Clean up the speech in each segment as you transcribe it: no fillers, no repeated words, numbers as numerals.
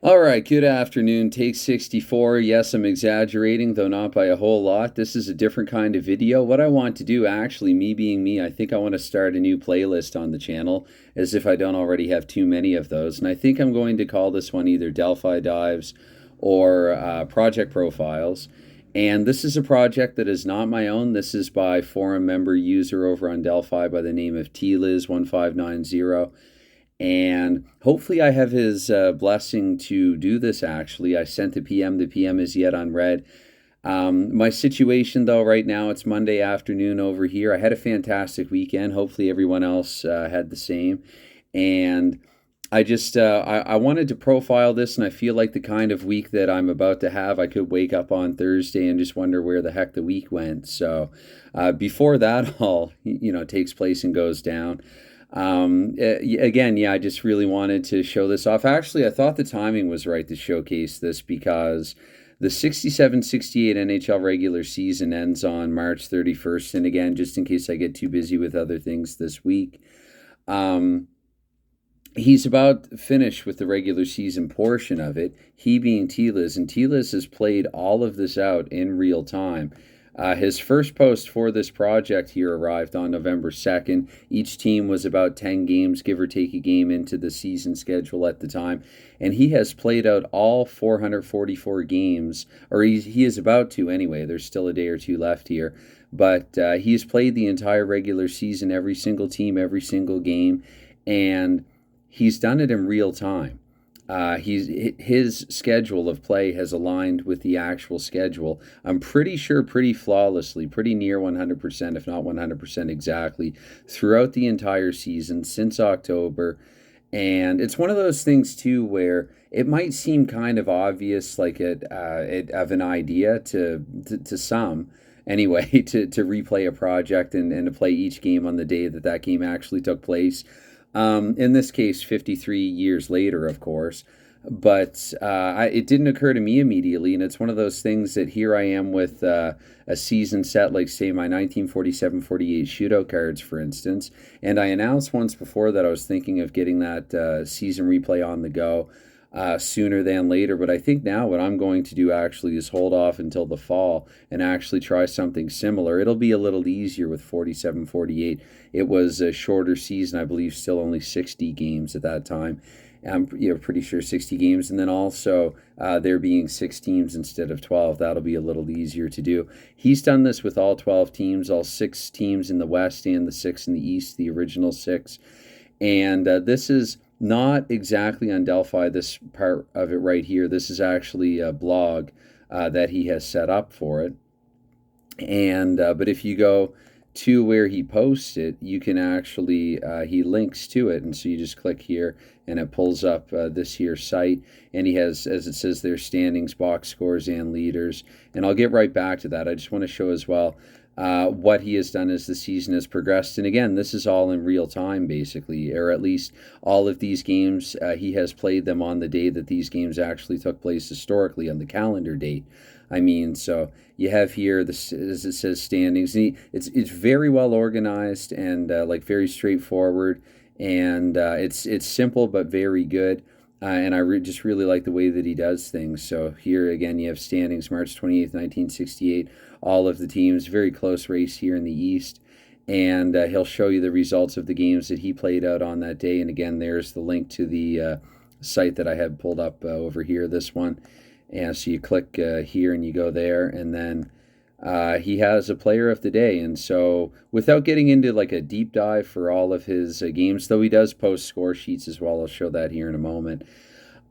All right, good afternoon. Take 64. Yes, I'm exaggerating, though not by a whole lot. This is a different kind of video. What I want to do, actually, me being me, I think I want to start a new playlist on the channel, as if I don't already have too many of those. And I think I'm going to call this one either Delphi Dives or Project Profiles. And this is a project that is not my own. This is by forum member user over on Delphi by the name of TLiz1590. And hopefully I have his blessing to do this. Actually, I sent the PM. The PM is yet unread. My situation, though, right now, it's Monday afternoon over here. I had a fantastic weekend. Hopefully everyone else had the same. And I wanted to profile this, and I feel like the kind of week that I'm about to have, I could wake up on Thursday and just wonder where the heck the week went. So before that all takes place and goes down, again, yeah, I just really wanted to show this off. Actually, I thought the timing was right to showcase this because the 67-68 NHL regular season ends on March 31st. And again, just in case I get too busy with other things this week, um, he's about finished with the regular season portion of it, he being T-Liz, and T-Liz has played all of this out in real time. His first post for this project here arrived on November 2nd. Each team was about 10 games, give or take a game, into the season schedule at the time. And he has played out all 444 games, or he is about to anyway. There's still a day or two left here. But he's played the entire regular season, every single team, every single game. And he's done it in real time. His schedule of play has aligned with the actual schedule. I'm pretty sure pretty flawlessly, pretty near 100%, if not 100% exactly, throughout the entire season since October. And it's one of those things too where it might seem kind of obvious, like it of an idea to some. Anyway, to replay a project and to play each game on the day that that game actually took place. In this case, 53 years later, of course. But it didn't occur to me immediately, and it's one of those things that here I am with a season set, like, say, my 1947-48 shootout cards, for instance. And I announced once before that I was thinking of getting that season replay on the go sooner than later. But I think now what I'm going to do actually is hold off until the fall and actually try something similar. It'll be a little easier with 47-48. It was a shorter season, I believe, still only 60 games at that time. I'm pretty sure 60 games. And then also there being 6 teams instead of 12. That'll be a little easier to do. He's done this with all 12 teams, all 6 teams in the West and the 6 in the East, the original 6. And this is not exactly on Delphi, this part of it right here. This is actually a blog that he has set up for it. And but if you go to where he posts it, you can actually he links to it, and so you just click here and it pulls up this here site, and he has, as it says there, standings, box scores, and leaders. And I'll get right back to that. I just want to show as well what he has done as the season has progressed. And again, this is all in real time, basically, or at least all of these games, he has played them on the day that these games actually took place historically, on the calendar date. I mean, so you have here this, as it says, standings. And it's very well organized and like very straightforward, and it's simple but very good. And just really like the way that he does things. So here again, you have standings, March 28th, 1968. All of the teams, very close race here in the East. And he'll show you the results of the games that he played out on that day. And again, there's the link to the site that I had pulled up over here, this one. And so you click here and you go there, and then he has a player of the day. And so without getting into like a deep dive for all of his games, though he does post score sheets as well, I'll show that here in a moment.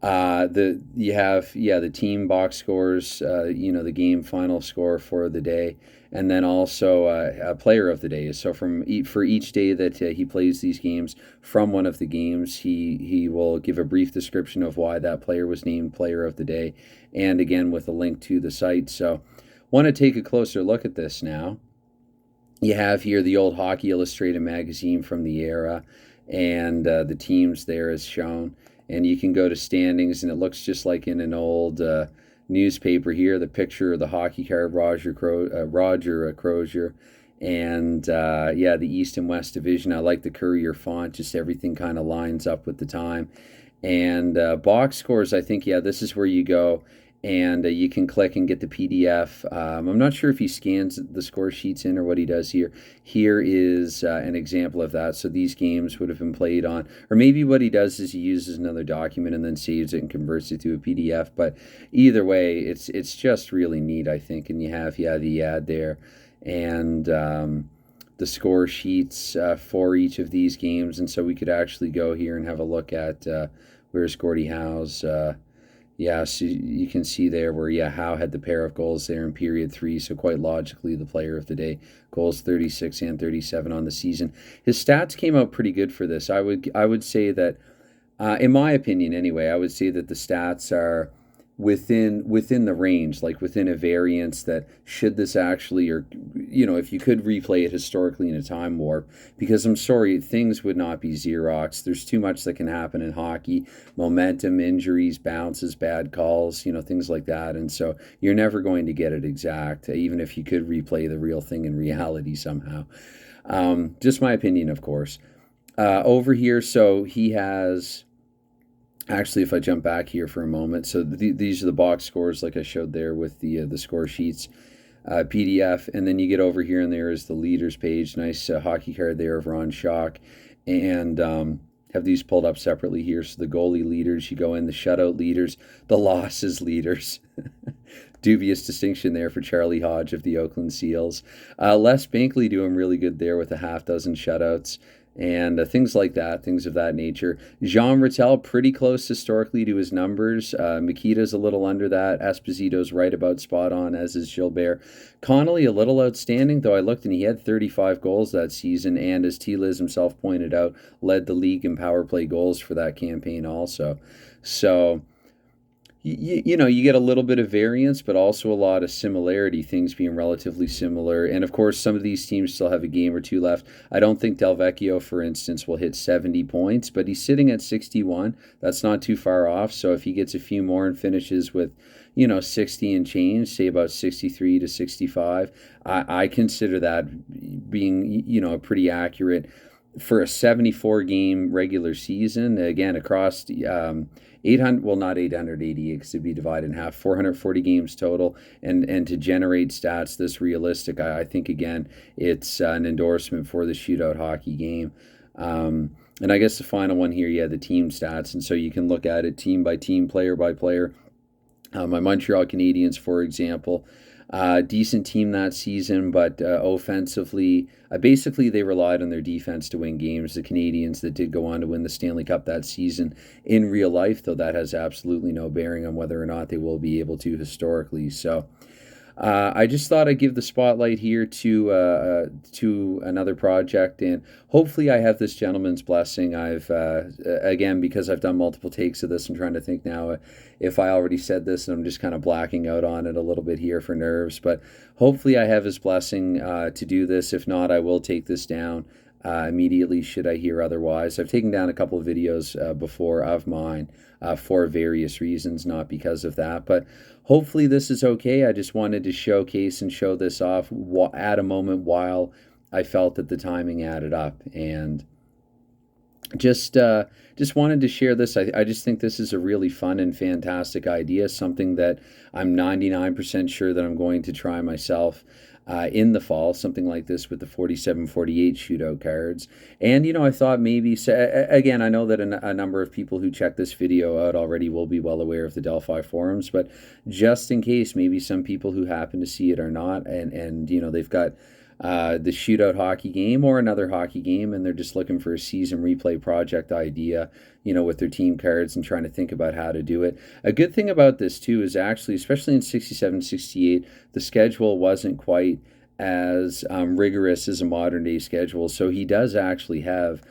The team box scores, the game final score for the day, and then also a player of the day. So for each day that he plays these games, from one of the games, he will give a brief description of why that player was named player of the day, and again with a link to the site. So want to take a closer look at this now. You have here the old Hockey Illustrated magazine from the era, and the teams there is shown. And you can go to standings, and it looks just like in an old newspaper here. The picture of the hockey card, Roger Crozier, and the East and West Division. I like the Courier font; just everything kind of lines up with the time. And box scores, I think, yeah, this is where you go and you can click and get the PDF. I'm not sure if he scans the score sheets in or what he does here. Here is an example of that. So these games would have been played on, or maybe what he does is he uses another document and then saves it and converts it to a PDF. But either way, it's just really neat, I think. And you have, yeah, the ad there and the score sheets for each of these games. And so we could actually go here and have a look at where's Gordie Howe's. Yeah, so you can see there where, yeah, Howe had the pair of goals there in period 3, so quite logically the player of the day. Goals 36 and 37 on the season. His stats came out pretty good for this. I would say that, in my opinion anyway, I would say that the stats are within the range, like within a variance that should this actually, or if you could replay it historically in a time warp, because I'm sorry, things would not be Xerox. There's too much that can happen in hockey: momentum, injuries, bounces, bad calls, things like that. And so you're never going to get it exact, even if you could replay the real thing in reality somehow. Just my opinion, of course. Over here, so he has. Actually, if I jump back here for a moment, so these are the box scores, like I showed there with the score sheets, PDF, and then you get over here, and there is the leaders page. Nice hockey card there of Ron Schock, and have these pulled up separately here. So the goalie leaders, you go in, the shutout leaders, the losses leaders. Dubious distinction there for Charlie Hodge of the Oakland Seals. Les Bankley doing really good there with a half dozen shutouts and things like that, things of that nature. Jean Rattel, pretty close historically to his numbers. Mikita's a little under that. Esposito's right about spot on, as is Gilbert. Connolly, a little outstanding, though I looked and he had 35 goals that season, and as T. Liz himself pointed out, led the league in power play goals for that campaign also. So you get a little bit of variance, but also a lot of similarity, things being relatively similar. And of course, some of these teams still have a game or two left. I don't think Del Vecchio, for instance, will hit 70 points, but he's sitting at 61. That's not too far off. So if he gets a few more and finishes with, 60 and change, say about 63 to 65, I consider that being, a pretty accurate for a 74 game regular season. Again, across 800, well, not 888 because it'd be divided in half, 440 games total, and to generate stats this realistic, I think, again, it's an endorsement for the shootout hockey game. And I guess the final one here, yeah, the team stats, and so you can look at it team by team, player by player. My Montreal Canadiens, for example, decent team that season, but offensively, basically they relied on their defense to win games. The Canadiens that did go on to win the Stanley Cup that season in real life, though that has absolutely no bearing on whether or not they will be able to historically. So I just thought I'd give the spotlight here to another project, and hopefully I have this gentleman's blessing. I've again, because I've done multiple takes of this, I'm trying to think now if I already said this, and I'm just kind of blacking out on it a little bit here for nerves. But hopefully I have his blessing to do this. If not, I will take this down immediately should I hear otherwise. I've taken down a couple of videos before of mine for various reasons, not because of that, but hopefully this is okay. I just wanted to showcase and show this off at a moment while I felt that the timing added up, and just wanted to share this. I just think this is a really fun and fantastic idea, something that I'm 99% sure that I'm going to try myself in the fall, something like this with the 47-48 shootout cards. And, I thought maybe, again, I know that a number of people who check this video out already will be well aware of the Delphi forums, but just in case, maybe some people who happen to see it are not, and they've got the shootout hockey game or another hockey game, and they're just looking for a season replay project idea, with their team cards and trying to think about how to do it. A good thing about this too is actually, especially in 67, 68, the schedule wasn't quite as rigorous as a modern day schedule. So he does actually have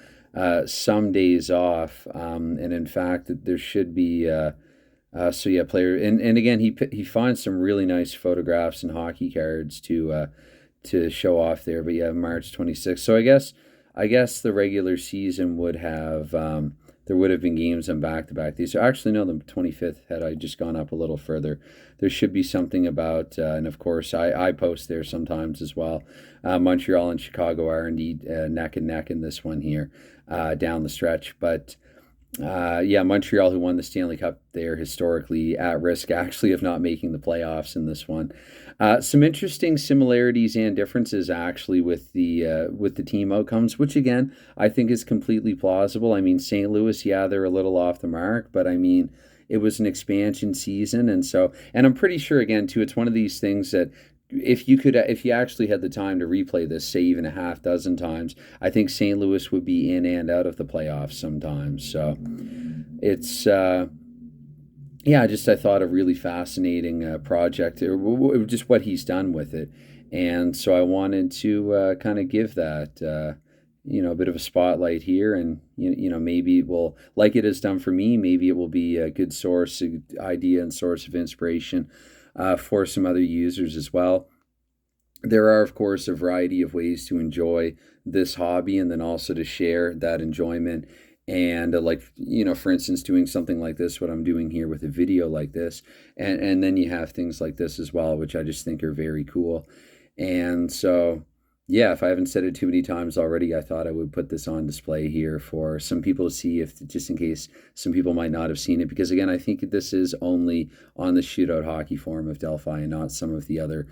some days off, and in fact, there should be. So yeah, player, and again, he finds some really nice photographs and hockey cards to show off there. But yeah, March 26th. So I guess the regular season would have there would have been games on back-to-back. These are actually, no, the 25th had I just gone up a little further. There should be something about, and of course I post there sometimes as well. Montreal and Chicago are indeed neck and neck in this one here down the stretch. But Yeah, Montreal, who won the Stanley Cup, they're historically at risk actually of not making the playoffs in this one. Some interesting similarities and differences actually with the team outcomes, which again I think is completely plausible. I mean, St. Louis, yeah, they're a little off the mark, but I mean, it was an expansion season, and I'm pretty sure again too, it's one of these things that if you actually had the time to replay this, say even a half dozen times, I think St. Louis would be in and out of the playoffs sometimes. So it's yeah, just I thought a really fascinating project, or just what he's done with it, and so I wanted to kind of give that. A bit of a spotlight here, and maybe it will, like it has done for me, maybe it will be a good source idea and source of inspiration for some other users as well. There are, of course, a variety of ways to enjoy this hobby and then also to share that enjoyment. And like, for instance, doing something like this, what I'm doing here with a video like this. And then you have things like this as well, which I just think are very cool. And so, yeah, if I haven't said it too many times already, I thought I would put this on display here for some people to see, if just in case some people might not have seen it. Because again, I think this is only on the Shootout Hockey forum of Delphi and not some of the other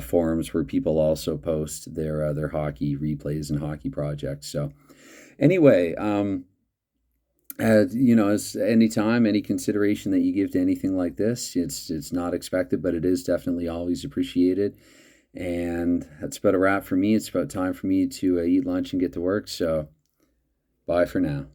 forums where people also post their hockey replays and hockey projects. So anyway, as any time, any consideration that you give to anything like this, it's not expected, but it is definitely always appreciated. And that's about a wrap for me. It's about time for me to eat lunch and get to work. So bye for now.